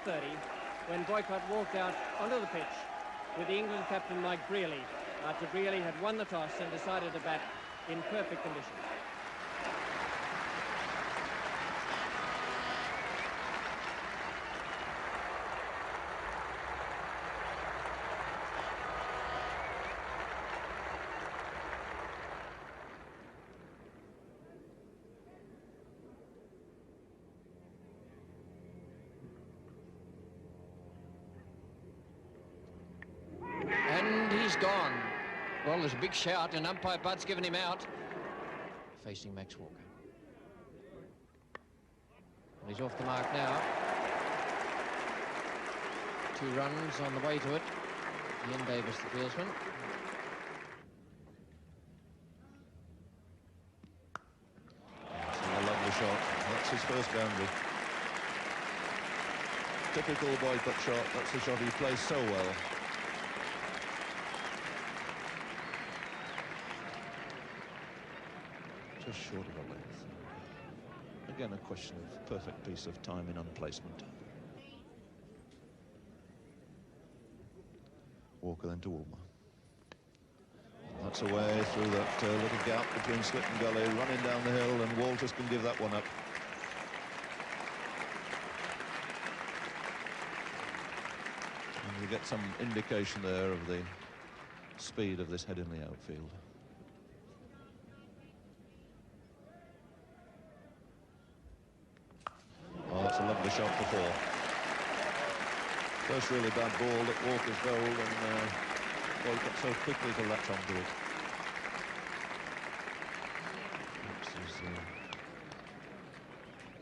30 when Boycott walked out onto the pitch with the England captain Mike Brearley after Brearley had won the toss and decided to bat in perfect condition. And he's gone. Well, there's a big shout, and umpire Bud's given him out. Facing Max Walker. And he's off the mark now. 2 runs on the way to it. Ian Davis, the fieldsman. That's a lovely shot. That's his first boundary. Typical Boycott shot. That's the shot he plays so well. Just short of a length. Again, a question of perfect piece of timing and placement. Walker then to Woolmer. That's away through that little gap between slit and gully, running down the hill, and Walters can give that one up. And you get some indication there of the speed of this Headingley outfield. Oh, that's a lovely shot for 4. First really bad ball at Walker's goal, and Boycott so quickly to latch onto it.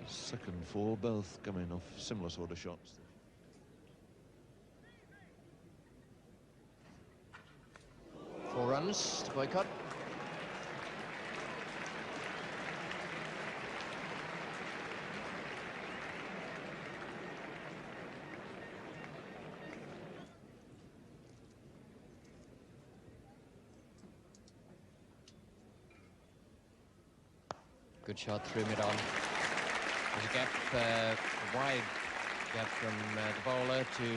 His second 4, both coming off similar sort of shots. Four runs to Boycott. Good shot through mid-on. There's a gap, wide gap from the bowler to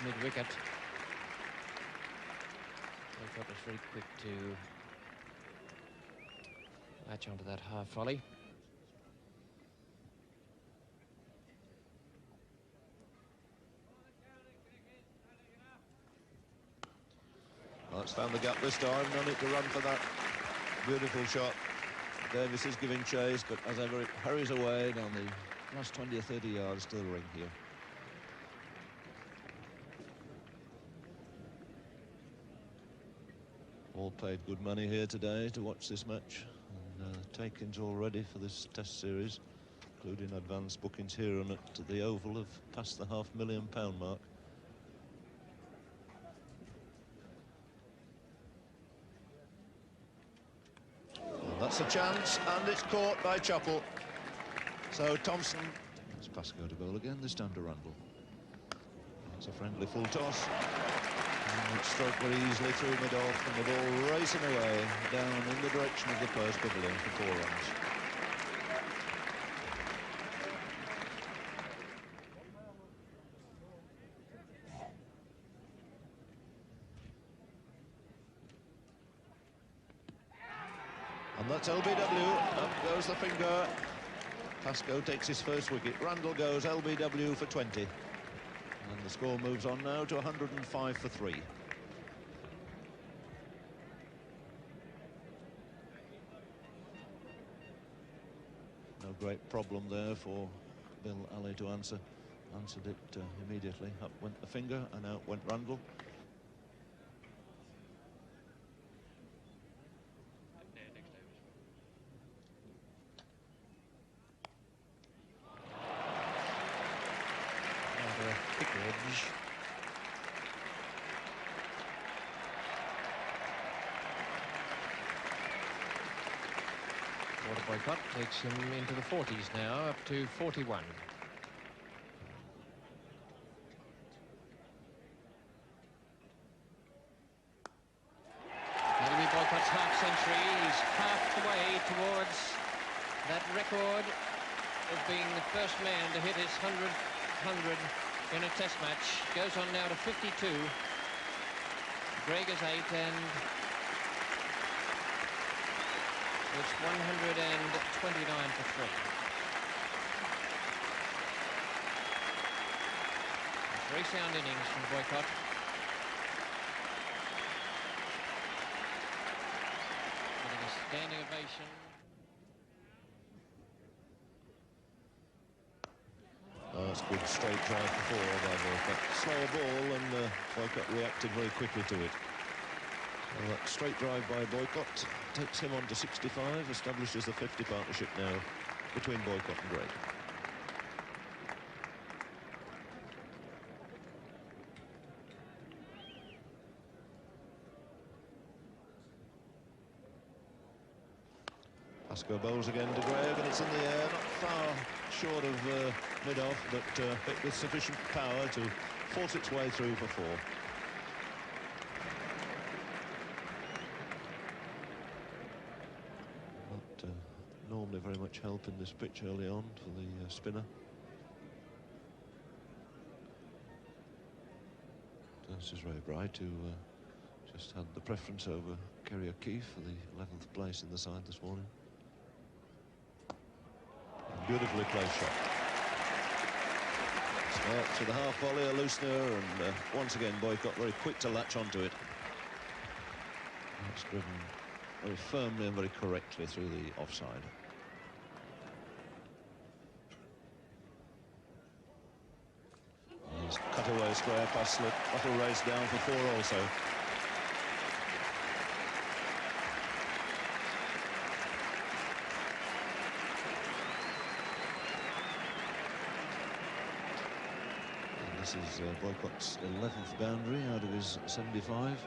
mid-wicket. Boycott was very quick to latch onto that half volley. Well, it's found the gap this time. No need to run for that beautiful shot. Davis is giving chase, but as ever, it hurries away down the last 20 or 30 yards to the ring here. All paid good money here today to watch this match. And takings already for this Test series, including advanced bookings here and at the Oval, have passed the £500,000 mark. That's a chance, and it's caught by Chappell. So Thompson, it's Pascoe to bowl again, this time to Randall. It's a friendly full toss. And it's struck very easily through mid-off, and the ball racing away down in the direction of the first pavilion for 4 runs. And that's LBW. Up goes the finger. Pascoe takes his first wicket. Randall goes LBW for 20. And the score moves on now to 105 for 3. No great problem there for Bill Alley to answer. Answered it immediately. Up went the finger and out went Randall. Boycott takes him into the 40s now, up to 41. That'll be Boycott's half-century. He's half the way towards that record of being the first man to hit his 100th 100 in a test match. Goes on now to 52. Greig is 8, and it's 129 for 3. Very sound innings from Boycott. Getting a standing ovation. Oh, that's a good straight drive for 4 by Boycott. Slower ball, and Boycott reacted very quickly to it. So that straight drive by Boycott takes him on to 65, establishes the 50 partnership now between Boycott and Greig. Pascoe bowls again to Greig, and it's in the air, not far short of mid-off, but hit with sufficient power to force its way through for 4. Not normally very much help in this pitch early on for the spinner. This is Ray Bright, who just had the preference over Kerry O'Keefe for the 11th place in the side this morning. Beautifully placed shot. Starts with a half volley, a loosener, and once again Boycott very quick to latch onto it. It's driven very firmly and very correctly through the offside. He's cut away square past slip. That'll race down for 4 also. This is Boycott's 11th boundary out of his 75.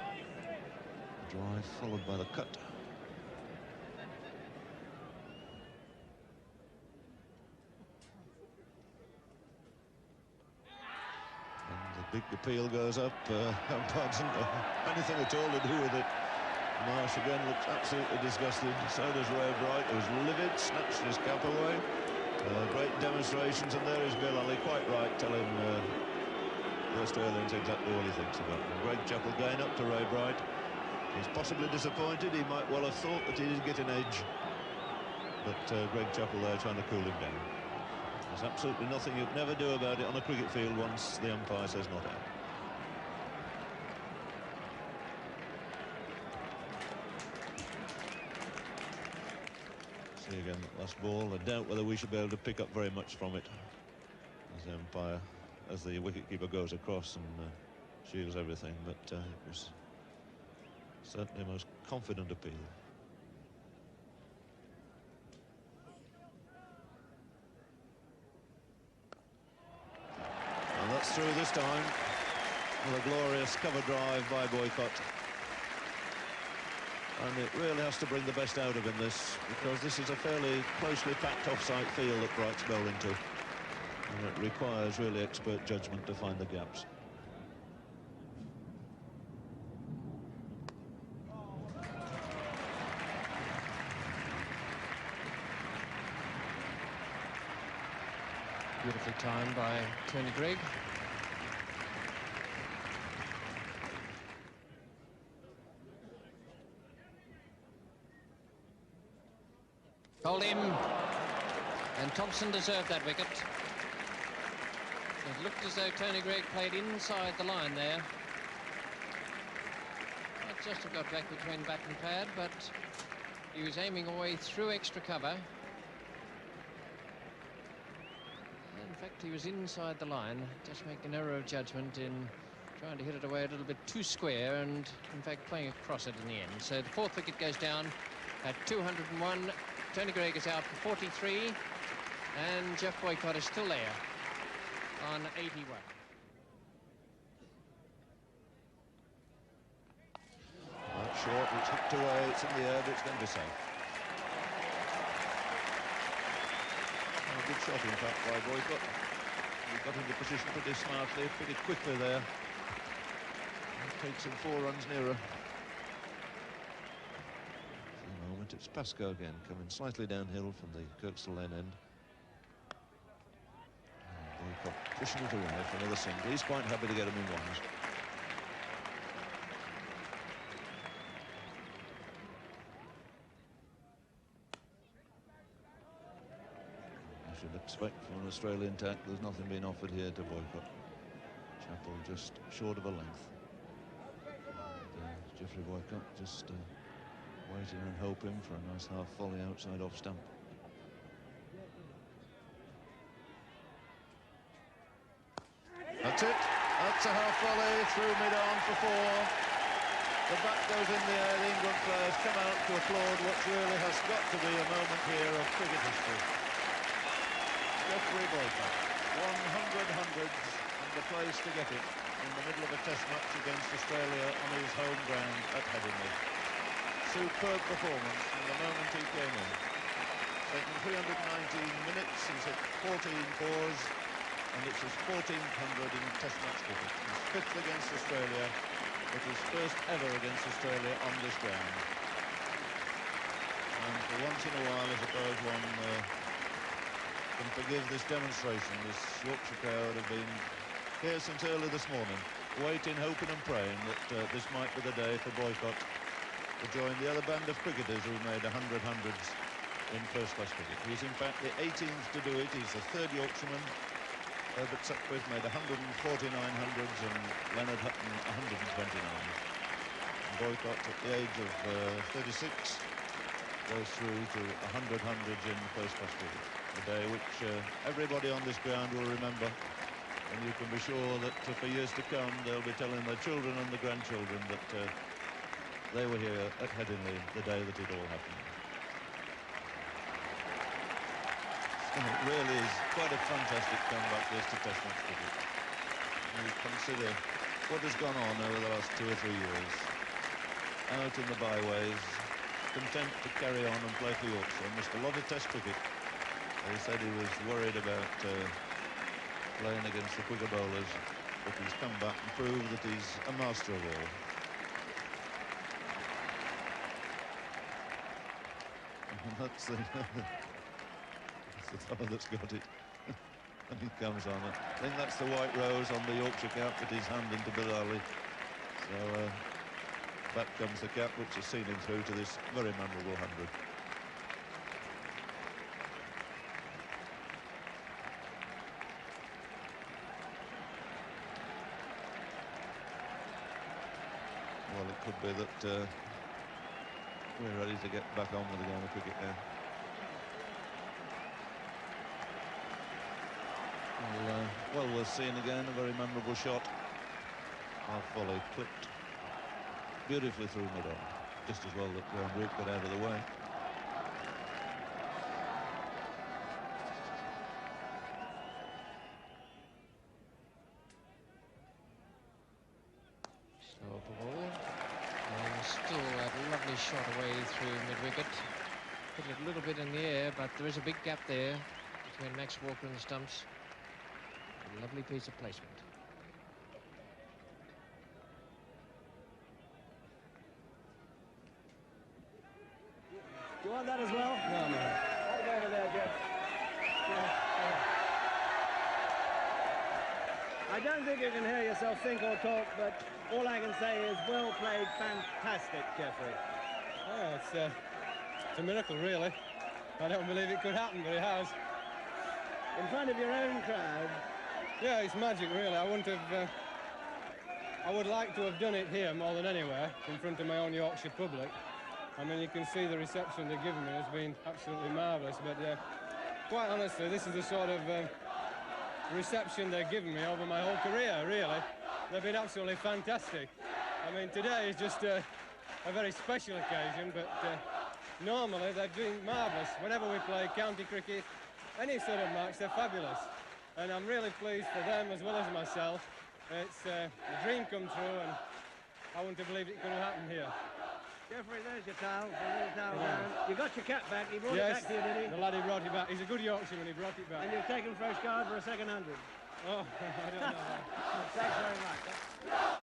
Drive followed by the cut. And the big appeal goes up. Umpire doesn't have anything at all to do with it. Marsh again looks absolutely disgusted. So does Ray Bright, who's livid, snatched his cap away. Great demonstrations, and there is Bill Ali, quite right, telling the Australians exactly what he thinks about them. Greg Chappell going up to Ray Bright. He's possibly disappointed. He might well have thought that he did get an edge. But Greg Chappell there trying to cool him down. There's absolutely nothing you can never do about it on a cricket field once the umpire says not out. See again, last ball. I doubt whether we should be able to pick up very much from it. As the umpire, as the wicketkeeper goes across and shields everything, but it was certainly a most confident appeal. And that's through this time with a glorious cover drive by Boycott. And it really has to bring the best out of him, this, because this is a fairly closely packed off-site field that Bright's bowling to. And it requires really expert judgment to find the gaps. Beautifully timed by Tony Greig. Hold him. And Thompson deserved that wicket. It looked as though Tony Greig played inside the line there. Not just have got back between bat and pad, but he was aiming away through extra cover. In fact, he was inside the line, just making an error of judgment in trying to hit it away a little bit too square and, in fact, playing across it in the end. So the 4th wicket goes down at 201. Tony Greig is out for 43, and Jeff Boycott is still there on 81. Right short, it's hooked away, it's in the air, but it's going to be safe. A good shot, in fact, by Boycott. He got into position pretty smartly, pretty quickly there. It takes him 4 runs nearer. For the moment, it's Pascoe again, coming slightly downhill from the Kirkstall Lane end. Boycott pushing it away for another single. He's quite happy to get him in ones. I should expect from an Australian tack there's nothing being offered here to Boycott. Chappell just short of a length. And, Goefry Boycott just waiting and hoping for a nice half volley outside off stump. That's it. That's a half volley through mid-on for 4. The bat goes in the air. The England players come out to applaud what really has got to be a moment here of cricket history. Goefry Boycott, 100 hundreds and the place to get it in the middle of a test match against Australia on his home ground at Headingley. Superb performance from the moment he came in. Taken 319 minutes, he's hit 14 fours, and it's his 1400 in test match cricket. His 5th against Australia, but his first ever against Australia on this ground. And for once in a while, I suppose one can forgive this demonstration. This Yorkshire crowd have been here since early this morning, waiting, hoping and praying that this might be the day for Boycott to join the other band of cricketers who made 100 hundreds in first-class cricket. He's in fact the 18th to do it. He's the 3rd Yorkshireman. Herbert Sutcliffe made 149 hundreds and Leonard Hutton 129. And Boycott at the age of 36 goes through to 100 hundreds in first-class cricket. A day which everybody on this ground will remember, and you can be sure that for years to come they'll be telling their children and their grandchildren that they were here at Headingley the day that it all happened. And it really is quite a fantastic comeback this to test match cricket. You consider what has gone on over the last 2 or 3 years. Out in the byways, content to carry on and play for Yorkshire. Missed a lot of test cricket. He said he was worried about playing against the quicker bowlers, but he's come back and proved that he's a master of all. And that's the fellow that's got it. And he comes on it. I think that's the white rose on the Yorkshire cap that he's handing to Bill Ali. So back comes the cap which has seen him through to this very memorable 100. Well, it could be that we're ready to get back on with the game of cricket now. Well worth seeing again, a very memorable shot. Half volley clipped beautifully through mid-on. Just as well that Graham Root got out of the way. Slow ball. And still that lovely shot away through mid-wicket. Hit it a little bit in the air, but there is a big gap there between Max Walker and the stumps. A lovely piece of placement. Do you want that as well? No. I'll go over there, Jeff. I don't think you can hear yourself think or talk, but all I can say is well played, fantastic, Goefry. Yeah, it's a miracle, really. I don't believe it could happen, but it has. In front of your own crowd. Yeah, it's magic, really. I wouldn't have. I would like to have done it here more than anywhere, in front of my own Yorkshire public. I mean, you can see the reception they've given me has been absolutely marvellous. But quite honestly, this is the sort of reception they've given me over my whole career, really. They've been absolutely fantastic. I mean, today is just a very special occasion, but normally they're doing marvellous. Whenever we play county cricket, any sort of match, they're fabulous. And I'm really pleased for them as well as myself. It's a dream come true, and I wouldn't have believed it could have happened here. Goefry, there's your towel, the little towel down. You got your cap back, he brought it back to you, did he? The laddie brought it back. He's a good Yorkshireman, he brought it back. And you've taken fresh card for a second 100. Oh, I don't know that. Thanks very much.